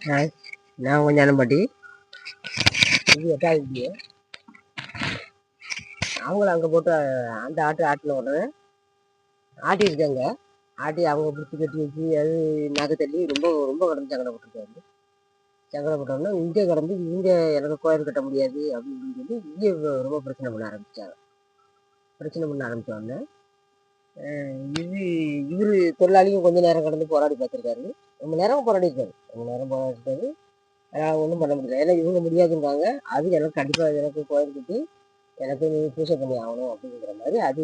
நான் கொஞ்சம் அனம்பாட்டி இது 8வது வீடியோ. அவங்கள அங்கே போட்டு அந்த ஆட்டில் உடனே ஆட்டியிருக்காங்க. ஆட்டி அவங்க பிடிச்சி கட்டி வச்சு அது நகை தள்ளி ரொம்ப ரொம்ப கடந்து சங்கடப்பட்டுருக்காரு. சங்கடப்பட்டோன்னா இங்கே கடந்து இங்கே எனக்கு கோயில் கட்ட முடியாது அப்படின்னு சொல்லி இங்கே ரொம்ப பிரச்சனை பண்ண ஆரம்பித்தாங்க. பிரச்சனை பண்ண ஆரம்பித்தோடனே இவர் தொழிலாளியும் கொஞ்சம் நேரம் கடந்து போராடி பார்த்துருக்காரு. ரொம்ப நேரம் போராடிருக்காரு. ஒன்றும் பண்ண முடியல. ஏன்னா இவங்க முடியாதுன்றாங்க. அது எனக்கு கண்டிப்பாக எனக்கு கோயில் கட்டி எனக்கு நீ பூஜை பண்ணி ஆகணும் அப்படிங்கிற மாதிரி அது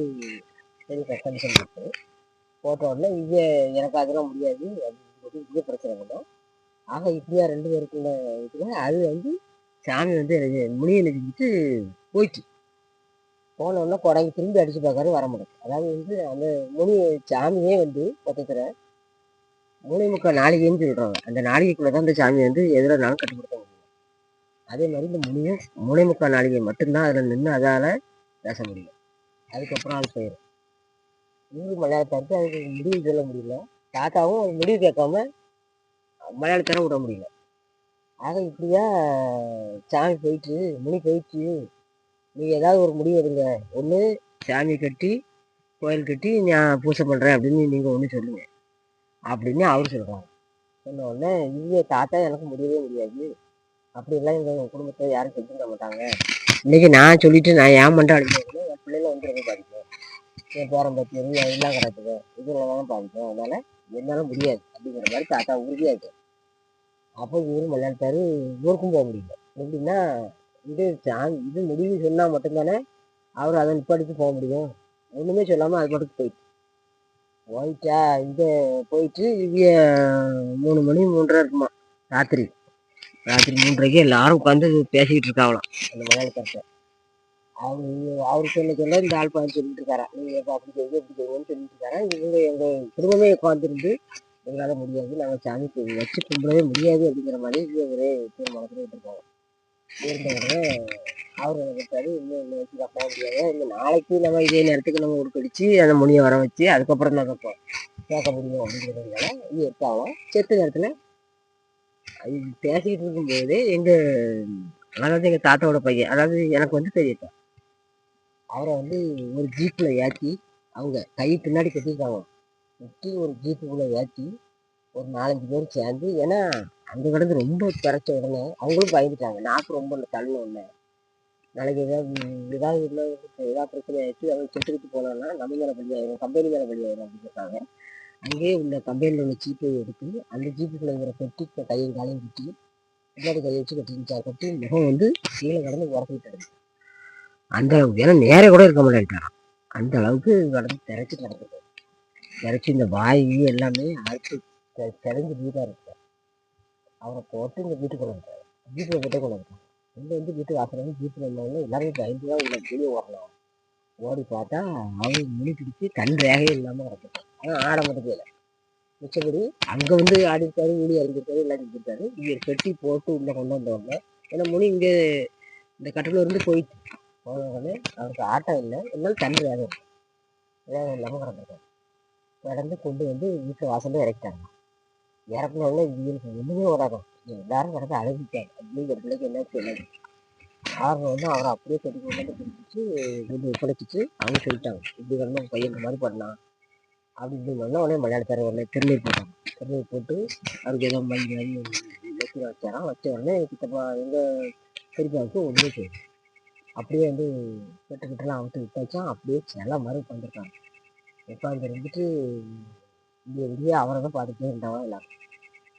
சரி கண்டிஷன் போட்ட உடனே இங்கே எனக்கு அதெல்லாம் முடியாது அப்படின்னு சொல்லி இங்கே பிரச்சனை பண்ணோம். ஆக இப்படியா 2 பேருக்குள்ள இதில் அது சாமி முனியை நெஞ்சிட்டு போயிட்டு போனோடனே கொடைக்கு திரும்பி அடிச்சு பார்க்காரு, வர முடியும். அதாவது அந்த முனி சாமியே மொத்தத்தில் 3.25 நாளிகைன்னு சொல்கிறாங்க. அந்த நாளிகைக்குள்ளே தான் அந்த சாமி எதிரானாலும் கட்டி கொடுக்க முடியும். அதே மாதிரி இந்த முனியும் 3.25 நாளிகை மட்டும்தான் அதில் நின்று அதால் பேச முடியும். அதுக்கப்புறம் அது போயிடும். மலையாளத்தாருக்கு அதுக்கு முடிவு சொல்ல முடியல. தாத்தாவும் அது முடிவு கேட்காம மலையாளத்தார விட முடியல. ஆக இப்படியா சாமி போயிட்டு முனி போயிட்டு நீங்கள் ஏதாவது ஒரு முடிவு எடுங்க. ஒன்று சாமி கட்டி கோயில் கட்டி நான் பூஜை பண்ணுறேன் அப்படின்னு நீங்கள் ஒன்று சொல்லுங்கள் அப்படின்னு அவர் சொல்கிறாங்க. சொன்ன உடனே இங்கே தாத்தா எனக்கு முடியவே முடியாது, அப்படிலாம் எங்கள் குடும்பத்தை யாரும் செஞ்சுக்க மாட்டாங்க. இன்றைக்கி நான் சொல்லிவிட்டு நான் ஏன் மட்டும் அடிக்கிறேன், என் பிள்ளைல ரொம்ப பாதிக்கும், என் பேரம் பற்றி எல்லாம் கிடக்குது, இதெல்லாம் தான் பாதிக்கும், அதனால் என்னால் முடியாது அப்படிங்கிற மாதிரி தாத்தா உறுதியாயிட்டு. அப்போ இவரும் விளையாட்டாரு. ஊருக்கும் போக முடியல. எப்படின்னா இது முடிவு சொன்னால் மட்டும்தானே அவர் அதை நிப்பாடிட்டு போக முடியும். ஒன்றுமே சொல்லாமல் அது மட்டும் போயிட்டா இங்கே போயிட்டு இவங்க 3 மணி 3:30 இருக்குமா ராத்திரி 3:30க்கு எல்லாரும் உட்காந்து பேசிக்கிட்டு இருக்காங்களாம் அந்த மலையாளத்தை. அவருக்கு சொல்ல இந்த ஆள் பார்த்து சொல்லிட்டு இருக்காரா, நீங்கள் எப்போ அப்படி செய்யுங்க இப்படி செய்யுங்கன்னு சொல்லிட்டு இருக்காரா. இவங்க எங்கள் குடும்பமே உட்காந்துருந்து எங்களால் முடியாது, நாங்கள் சாமி வச்சு கும்பிடவே முடியாது அப்படிங்கிற மாதிரி ஒரே தீர்மானத்தில் இருக்காங்க. இருந்தவங்க அவர் நினைச்சாரு இன்னும் வச்சு போக முடியாது, இன்னும் நாளைக்கு நம்ம இதே நேரத்துக்கு நம்ம உடுக்கடிச்சு அந்த முனியை வர வச்சு அதுக்கப்புறம் தான் கேட்க முடியும் அப்படிங்கிறதுனால இது இருக்காலும் செத்து நேரத்தில் இது பேசிக்கிட்டு இருக்கும்போது எங்கள் தாத்தாவோட பையன், அதாவது எனக்கு தெரியல, அவரை ஒரு ஜீப்பில் ஏற்றி அவங்க கை பின்னாடி கட்டியிருக்காங்க. கட்டி ஒரு ஜீப்புக்குள்ளே ஏற்றி ஒரு 4-5 பேர் சேர்ந்து, ஏன்னா அங்கே கிடந்து ரொம்ப பிறச்ச உடனே அவங்களும் பயந்துட்டாங்க. நாக்கு ரொம்ப தள்ளு ஒன்று, நாளைக்கு ஏதாவது பிரச்சனை ஆயிடுச்சு, அவங்க செத்துக்கிட்டு போனோம்னா நம்ம மேலே பள்ளி ஆயிடும், கம்பெனி மேலே பள்ளி ஆயிடும் அப்படின்னு சொல்லிட்டாங்க. அங்கேயே உள்ள கம்பெனியில் உள்ள ஜீப்பை எடுத்து அந்த ஜீப்புக்குள்ள இருக்கிற கட்டி கையும் காலையும் கட்டி பின்னாடி கையை வச்சு கட்டிருந்துச்சா. கட்டி முகம் கீழே கடந்து உரசிட்டாரு. அந்த ஏன்னா நேரே கூட இருக்க மாட்டேன்ட்டாராம். அந்த அளவுக்கு கடந்து திரைச்சிட்டு நடக்குது. திரைச்சி இந்த வாய் எல்லாமே அழைச்சி திறஞ்சு வீட்டாக இருக்கார். அவரை போட்டு இந்த வீட்டுக்குள்ள இருக்காரு. ஜீப்பில் போட்டே கொண்டு இருக்காங்க. வீட்டு வாசல் ஜீப்பில் இருந்தாலும் எல்லாருமே பயந்து தான் உள்ள வெளியே ஓடலாம். ஓடி பார்த்தா அவங்க முனி பிடிச்சி கண் ரேகையே இல்லாமல் கிடச்சிருக்காங்க. ஆனால் ஆட மட்டும் இல்லை, மிச்சப்படி அங்கே ஆடிருக்காரு, ஊழி அறிஞ்சிருக்காரு, எல்லாம் செஞ்சிருக்காரு. இங்கே கட்டி போட்டு உள்ளே கொண்டு வந்தவங்க, ஏன்னா முனி இங்கே இந்த கட்டில இருந்து போயிட்டு போன உடனே அவருக்கு ஆட்டம் இல்லை, இருந்தாலும் கண் ரேகை இருக்கும், ரேகை இல்லாமல் கிடந்திருக்காரு. கிடந்து கொண்டு வீட்டு வாசலில் இறக்கிட்டாங்க. இறக்குனோடனே இவங்களுக்கு ஒன்றுமே ஓடாதான், எல்லாரும் கிடந்து அழகிட்டாங்க. அப்படிங்கிற பிள்ளைக்கு என்னாச்சு என்னது அவங்க அவரை அப்படியே கட்டி கொண்டு பிடிச்சிட்டு வீட்டு ஒப்படைச்சிட்டு அவங்க சொல்லிட்டாங்க, இப்படி வரணும் பையன் இந்த மாதிரி பண்ணலாம் அப்படின்னு சொன்னோன்னா உடனே மலையாளத்தார உடனே திருநீர் போட்டாங்க. திருநீர் போட்டு அவருக்கு ஏதோ மஞ்சள் வச்சு வச்சாராம். வச்ச உடனே கிட்டப்பா எங்கள் பெரியப்பாவுக்கு ஒன்றுமே செய்யும். அப்படியே கெட்டுக்கிட்டலாம் அவுத்து விட்டாச்சும். அப்படியே சில மாதிரி உட்காந்துருக்காங்க. உட்காந்து இருந்துட்டு இங்கே அவரை தான் பார்த்துட்டே இருந்தாலும் எல்லாரும்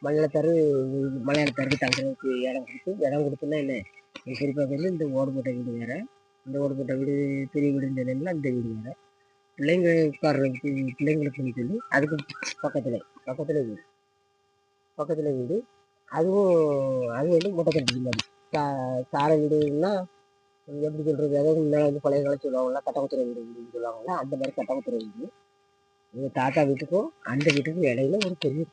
மலையாளத்தாருக்கு தங்குறதுக்கு இடம் கொடுத்துன்னா என்ன, எங்கள் பெரியப்பா இந்த ஓடுபட்ட வீடு வேறு, இந்த ஓடுபட்ட வீடு பெரிய வீடுன்னு சொன்னீங்கன்னா இந்த வீடு வேறு, பிள்ளைங்க உட்கார்றதுக்கு பிள்ளைங்களுக்கு சொல்லி அதுக்கு பக்கத்தில் வீடு அதுவும் அது மூட்டைக்கட்டி மாதிரி சாலை வீடுன்னா எப்படி சொல்கிறது, அதாவது முன்னாடி பழைய காலம் சொல்லுவாங்களா கட்டக்குத்துறை வீடுன்னு சொல்லுவாங்களா, அந்த மாதிரி கட்டக்குத்துறை வீடு. எங்கள் தாத்தா வீட்டுக்கும் அந்த வீட்டுக்கும் இடையில ஒரு பெரிய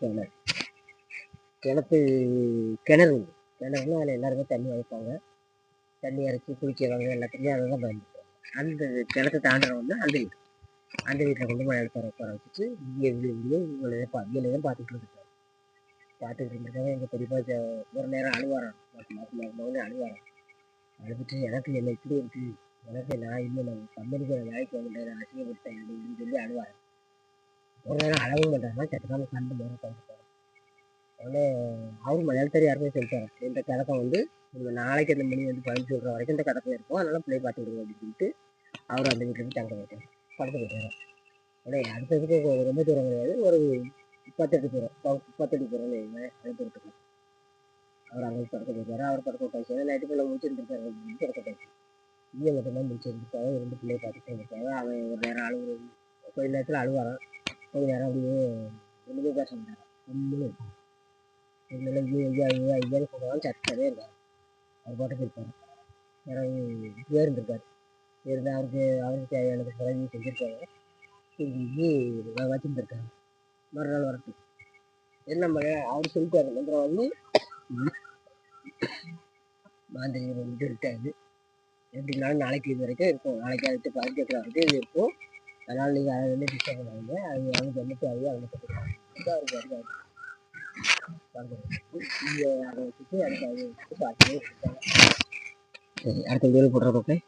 கிணறுனா அதில் எல்லாருமே தண்ணி இறைப்பாங்க, தண்ணி இறைச்சி குளிக்கிறவங்க எல்லாத்துக்குமே அதை தான் பயன்படுத்துவாங்க. அந்த கிணத்தை தாண்டினவொன்னே அந்த வீட்டில் கொண்டு மலையாளத்தார உட்கார வச்சுட்டு இங்கே தான் பார்த்துட்டு இருக்காரு. பார்த்துக்கிட்டு இருந்திருக்காங்க. எங்கள் பெரியப்பா ஒரு நேரம் அழுவாராம், மாதம் அழுவாராம். அழுதுட்டு எனக்கு என்ன இப்படி இருக்கு, எனக்கு நான் இன்னும் நம்ம கம்பெனிக்கு வேலைக்கு வந்துட்டேன், அசிங்கப்பட்டேன் அப்படின்னு சொல்லி அழுவார். ஒரு நேரம் அழகவும் மாட்டாருன்னா சட்டக்காம கண்டு மேலே உட்காந்துருப்பாரு. உடனே அவரும் மலையாளத்தில் யாருமே சொல்லிட்டாரு, இந்த கிழக்கம் வந்து இந்த நாளைக்கு அந்த மணி வந்து 15 சொல்கிற வரைக்கும் இந்த கிடக்கம் இருக்கும், அதனால பிள்ளை பார்த்து விடுங்க அப்படின்னு சொல்லிட்டு அவர் அந்த வீட்டில் தங்க போயிட்டார், படுத்து போயிட்டார். உடனே அடுத்ததுக்கு ரொம்ப தூரம் கிடையாது, ஒரு 38 தூரம், 38 தூரம் அனுப்பிட்டுருக்கோம். அவர் அங்கே படுக்க போயிட்டார். அவர் படுக்க விட்டாச்சு, நைட்டுக்குள்ளே முடிச்சுருந்துருக்காரு அப்படின்னு படுக்க போயிடுச்சு. ஈய மட்டும்தான் முடிச்சிருந்துருக்காங்க. 2 பிள்ளையை பார்த்துட்டு இருந்திருக்காங்க. அவன் ஒரு நேரம் அழுகுறது, கொஞ்ச நேரத்தில் அழுவாரான், கொஞ்ச நேரம் அப்படியே ஒன்றுமே பேச மாட்டாரான், ஒன்றுமே இருப்பான். இதனால ஐயா ஐயா ஐயான்னு சொல்லுவாங்க, சத்தவே இருக்காரு. அவர் பாட்டுக்கு இருப்பார். யாராவது இப்படியே இருந்திருக்காரு. இருந்தால் அவருக்கு தேவையானது பிறகு செஞ்சுருக்காங்க, செஞ்சு வச்சுருந்துருக்காங்க. மறுநாள் வரட்டும் என்ன அவர் சொல்லிட்டாரு, மந்திரம் வந்து மாந்திரிகர் வந்து இருக்காது, எப்படினாலும் நாளைக்கு இது வரைக்கும் இருக்கும், நாளைக்கு அதுக்கு 18 வரைக்கும் இது இருக்கும், அதனால் நீங்கள் அதை வந்து டிஸ்டர்ப் பண்ணாதீங்க, அது அவங்க வந்துட்டு அவங்க அவருக்கு வருது அதை வச்சுட்டு அதுக்கு அது பார்த்துட்டே இருக்காங்க. சரி, அடுத்த வீடியோ போடுற பார்ப்பேன்.